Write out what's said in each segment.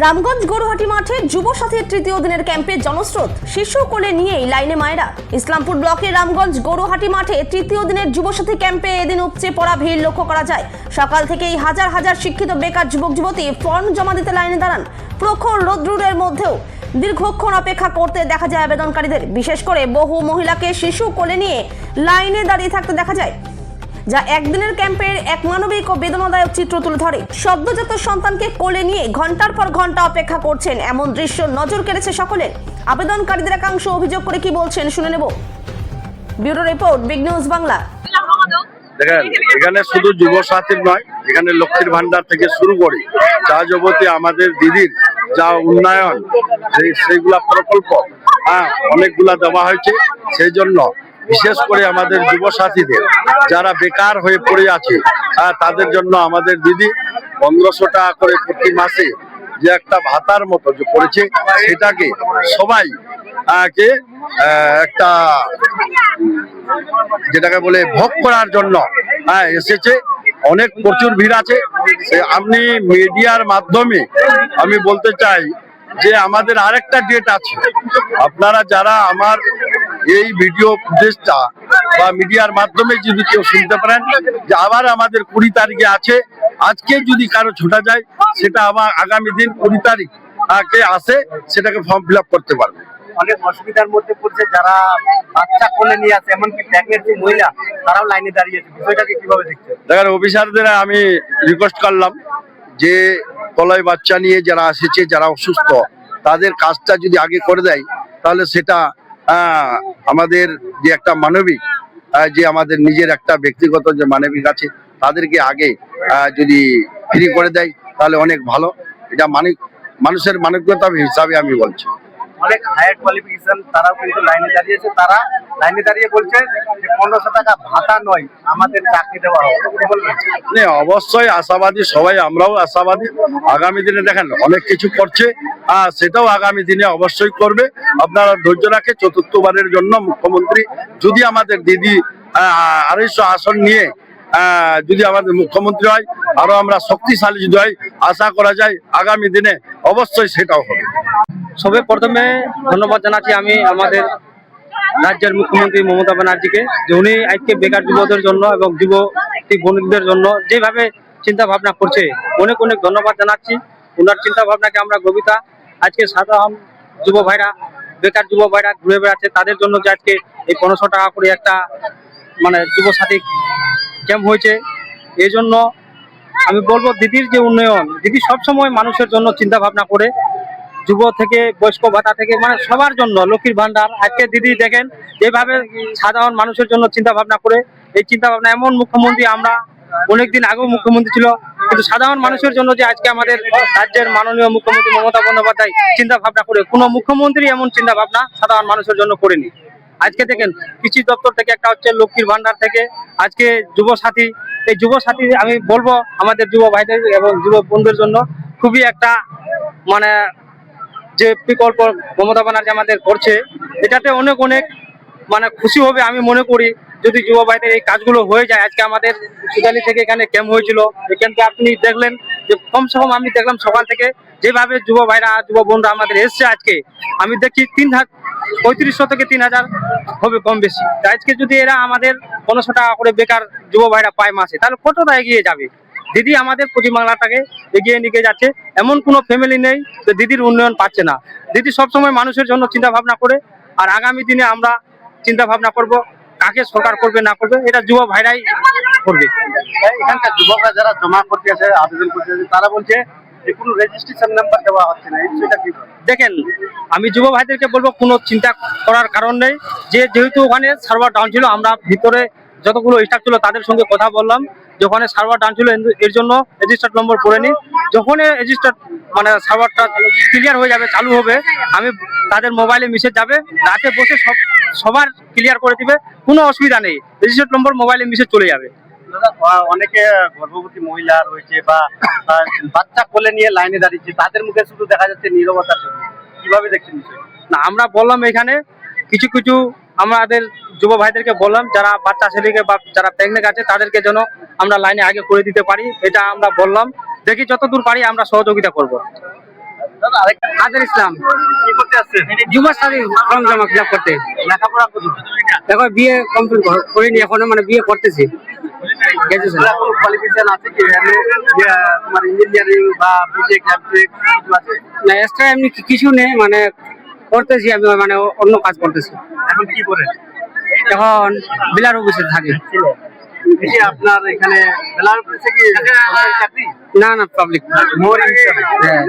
রামগঞ্জ গরুহাটি মাঠে যুব সাথীর তৃতীয় দিনের ক্যাম্পে জনস্রোত, শিশু কোলে নিয়েই লাইনে মায়েরা। ইসলামপুর ব্লকের রামগঞ্জ গরুহাটি মাঠে তৃতীয় দিনের যুব সাথী ক্যাম্পে এদিন উপচে পড়া ভিড় লক্ষ্য করা যায়। সকাল থেকেই হাজার হাজার শিক্ষিত বেকার যুবক যুবতী ফর্ম জমা দিতে লাইনে দাঁড়ান। প্রখর রোদ্দুরের মধ্যেও দীর্ঘক্ষণ অপেক্ষা করতে দেখা যায় আবেদনকারীদের। বিশেষ করে বহু মহিলাকে শিশু কোলে নিয়ে লাইনে দাঁড়িয়ে থাকতে দেখা যায়, যা একদিনের ক্যাম্পের এক মানবিক ও বেদনাদায়ক চিত্র তুলে ধরে। সদ্যজাত সন্তানকে কোলে নিয়ে ঘন্টার পর ঘন্টা অপেক্ষা করছেন, এমন দৃশ্য নজর কেড়েছে সকলের। আবেদনকারীদের একাংশ অভিযোগ করে কি বলছেন শুনে নেব। Bureau report, big news Bangla. দেখেন, এখানে শুধু যুব সাথীর নয়, এখানে লক্ষ্মীর ভান্ডার থেকে শুরু করে যা যাবতীয় আমাদের দিদির যা উন্নয়ন সেইগুলা প্রকল্প অনেকগুলা দেওয়া হয়েছে। সেই জন্য বিশেষ করে আমাদের যুব সাথীদের যারা বেকার হয়ে পড়ে আছে তাদের জন্য আমাদের দিদি 1500 টাকা করে প্রতি মাসে যে একটা ভাতার মতো যে করেছে, সেটাকে সবাই একটা যেটাকে বলে ভোগ করার জন্য এসেছে। অনেক প্রচুর ভিড় আছে। আপনি মিডিয়ার মাধ্যমে আমি বলতে চাই যে আমাদের আরেকটা ডেট আছে। আপনারা যারা আমার এই ভিডিও ফুটেজটা বা মিডিয়ার মাধ্যমে যদি কেউ শুনতে পারেন যে আবার আমাদের 20 তারিখে আছে, আজকে যদি কারো ছোটা যায় সেটা আবার আগামী দিন 20 তারিখ আসে, সেটাকে ফর্ম ফিল আপ করতে পারবে। অনেক অসুবিধার মধ্যে পড়ছে যারা বাচ্চা কোলে নিয়ে আছে, এমনকি প্রেগনেন্ট মহিলা, তারাও লাইনে দাঁড়িয়েছে। বিষয়টাকে কিভাবে দেখছেন? দেখেন, অফিসারদের আমি রিকোয়েস্ট করলাম যে কলয় বাচ্চা নিয়ে যারা আসছে, যারা অসুস্থ, তাদের কাজটা যদি আগে করে দেয় তাহলে সেটা আমাদের যে একটা মানবিক যে আমাদের নিজের একটা ব্যক্তিগত যে মানবিক আছে, তাদেরকে আগে যদি ফ্রি করে দেয় তাহলে অনেক ভালো। এটা মানুষের মানবিকতা হিসাবে আমি বলছি। অনেক হায়ার কোয়ালিফিকেশন তারাও কিন্তু লাইনে দাঁড়িয়েছে। তারা লাইনে দাঁড়িয়ে বলছে যে 1500 টাকা ভাতা নয়, আমাদের চাকরি দেওয়া হবে। অবশ্যই আশাবাদী সবাই, আমরাও আশাবাদী। আগামী দিনে দেখেন অনেক কিছু করছে, সেটাও আগামী দিনে অবশ্যই করবে। আপনারা ধৈর্য রাখে। চতুর্থবারের জন্য মুখ্যমন্ত্রী যদি আমাদের দিদি 250 আসন নিয়ে যদি আমাদের মুখ্যমন্ত্রী হয়, আরো আমরা শক্তিশালী যদি হয়, আশা করা যায় আগামী দিনে অবশ্যই সেটাও হবে। সবে প্রথমে ধন্যবাদ জানাচ্ছি আমি আমাদের রাজ্যের মুখ্যমন্ত্রী মমতা ব্যানার্জিকে, যে উনি আজকে বেকার যুবকদের জন্য এবং যুবতী বন্ধুদের জন্য যেভাবে চিন্তা ভাবনা করছে, অনেক অনেক ধন্যবাদ জানাচ্ছি। ওনার চিন্তা ভাবনাকে আমরা গভীরতা। আজকে সাধারণ যুব ভাইরা, বেকার যুব ভাইরা ঘুরে বেড়াচ্ছে, তাদের জন্য যে আজকে এই 1500 টাকা করে একটা যুব সাথী ক্যাম্প হয়েছে। এই জন্য আমি বলবো দিদির যে উন্নয়ন, দিদি সবসময় মানুষের জন্য চিন্তা ভাবনা করে, যুব থেকে বয়স্ক ভাতা থেকে সবার জন্য লক্ষ্মীর ভান্ডার। আজকে দিদি দেখেন যেভাবে সাধারণ মানুষের জন্য চিন্তা ভাবনা করে, এই চিন্তা ভাবনা এমন মুখ্যমন্ত্রী আমরা অনেকদিন আগেও মুখ্যমন্ত্রী ছিল, কিন্তু সাধারণ মানুষের জন্য যে আজকে আমাদের রাজ্যের মাননীয় মুখ্যমন্ত্রী মমতা বন্দ্যোপাধ্যায় চিন্তা ভাবনা করে, কোনো মুখ্যমন্ত্রী এমন চিন্তা ভাবনা সাধারণ মানুষের জন্য করেনি। আজকে দেখেন কৃষি দপ্তর থেকে একটা হচ্ছে, লক্ষ্মীর ভান্ডার থেকে আজকে যুব সাথী। এই যুব সাথী আমি বলবো আমাদের যুব ভাইদের এবং যুব বন্ধুদের জন্য খুবই একটা যে বিকল্প মমতা ব্যানার্জি আমাদের করছে, এটাতে অনেক অনেক খুশি হবে আমি মনে করি যদি যুব ভাইদের এই কাজগুলো হয়ে যায়। আজকে আমাদের সুদালি থেকে এখানে ক্যাম্প হয়েছিল, এই ক্যাম্পে আপনি দেখলেন যে কমসে কম আমি দেখলাম সকাল থেকে যেভাবে যুব ভাইরা যুব বন্ধুরা আমাদের এসছে, আজকে আমি দেখছি 3500 থেকে 3000 হবে কম বেশি। আজকে যদি এরা আমাদের 1500 টাকা করে বেকার যুব ভাইরা পায় মাসে, তাহলে কতটা এগিয়ে যাবে। দিদি আমাদের পশ্চিমবাংলাটাকে এগিয়ে নিয়ে যাচ্ছে। এমন কোনো ফ্যামিলি নেই যে দিদির উন্নয়ন পাচ্ছে না। দিদি সবসময় মানুষের জন্য চিন্তা ভাবনা করে, আর আগামী দিনে আমরা চিন্তা ভাবনা করব কাকে সরকার করবে না করবে, এটা যুব ভাইরাই করবে। এখানকার যুবকরা যারা জমা করতে আছে, আবেদন করতে আছে, তারা বলছে যে কোনো রেজিস্ট্রেশন নাম্বার দেওয়া হচ্ছে না। সেটা কি? দেখেন, আমি যুব ভাইদেরকে বলবো কোনো চিন্তা করার কারণ নেই। যেহেতু ওখানে সার্ভার ডাউন ছিল, আমরা ভিতরে যতগুলো স্টাফ ছিল তাদের সঙ্গে কথা বললাম, যখন সার্ভার ডাউন ছিল এর জন্য রেজিস্টার্ড নম্বর করে নি। যখন রেজিস্টার্ড সার্ভারটা ক্লিয়ার হয়ে যাবে, চালু হবে, আমি তাদের মোবাইলে মেসেজ যাবে, রাতে বসে সবার ক্লিয়ার করে দিবে, কোনো অসুবিধা নেই। রেজিস্টার্ড নম্বর মোবাইলে মেসেজ চলে যাবে। অনেকে গর্ভবতী মহিলা রয়েছে বা বাচ্চা কোলে নিয়ে লাইনে দাঁড়িয়েছে, তাদের মুখে শুধু দেখা যাচ্ছে নীরবতার ছবি। কিভাবে দেখছেন বিষয়টা? না, আমরা বললাম এখানে কিছু কিছু আমাদের যুব ভাইদেরকে বললাম, যারা বাচ্চা ছেলেকে বা যারা প্রেগনেন্ট আছে তাদেরকে যেন আমরা লাইনে আগে করে দিতে পারি, এটা আমরা বললাম। দেখি যতদূর পারি আমরা সহযোগিতা করব। কাদের ইসলাম কি করতে আসছেন? যুবসাথী ফর্ম জমা ফিল আপ করতে। লেখাপড়া করুন। দেখো বিয়ে কমপ্লিট করিনি এখনো, মানে বিয়ে করতেছি। গ্রাজুয়েশন কোনো কোয়ালিফিকেশন আছে কি? তোমার ইঞ্জিনিয়ারিং বা বিটেক এমটেক কিছু আছে? না, এক্সট্রা এমনি কিছু নেই, মানে করতেছি আমি, মানে অন্য কাজ করতেছি। এখন কি করেন? এখন বিলার অফিসে থাকি। এই যে আপনার এখানে বেলার অফিসে কি সরকারি চাকরি? না না, পাবলিক। মোর হিসাবে হ্যাঁ,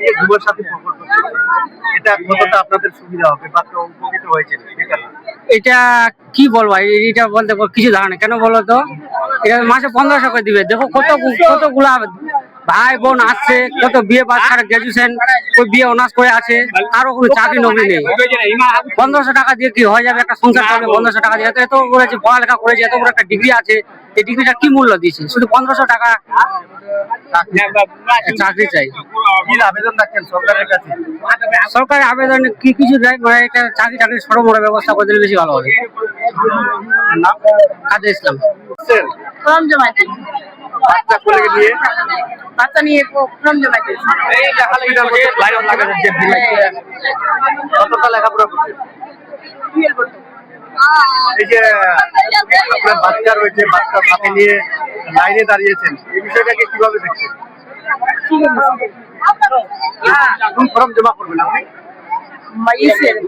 এই যে যুবসাথী প্রকল্প, এটা কতটা আপনাদের সুবিধা হবে বা উপকৃত হয়েছে বেকার? এটা কি বলবো, এটা বলতে কিছু ধারণা কেন বলো তো। এটা মাসে 1500 করে দিবে। দেখো কতগুলা ভাই বোন আসছে, কত বিয়ে পাস করে গ্রাজুয়েশন, ওই বিয়ে অনার্স করে আছে, কারো কোনো চাকরি নকরি নেই। 1500 টাকা দিয়ে কি হয়ে যাবে একটা সংসার চলবে? 1500 টাকা দিয়ে এত করেছে, পড়ালেখা করেছে, এত বড় একটা ডিগ্রি আছে, এই ডিগ্রিটা কি মূল্য দিয়েছে? শুধু 1500 টাকা চাকরি চাই। কি আবেদন রাখছেন সরকারের কাছে? সরকারি আবেদন কি কিছু দেয়, মানে এটা চাকরি ছোট বড় ব্যবস্থা করে দিলে বেশি ভালো হবে। নাম? কাদের ইসলাম। ফর্ম জমাইতে, বাচ্চা কোলে নিয়ে বাচ্চা নিয়ে ফর্ম জমাইতে। কতটা লেখাপড়া করছে? এই যে আপনার বাচ্চা রয়েছে, বাচ্চার সাথে নিয়ে লাইনে দাঁড়িয়েছেন, এই বিষয়টাকে কিভাবে দেখছেন? কোন ফর্ম জমা করবেন আপনি?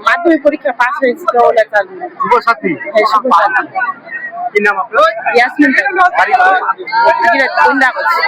মাধ্যমিক পরীক্ষা পাস হয়েছে তো ওটা চালু। যুবসাথী কি নাম আপনার? ইয়াসমিন বাড়ি কোথায়? কোনটা করছে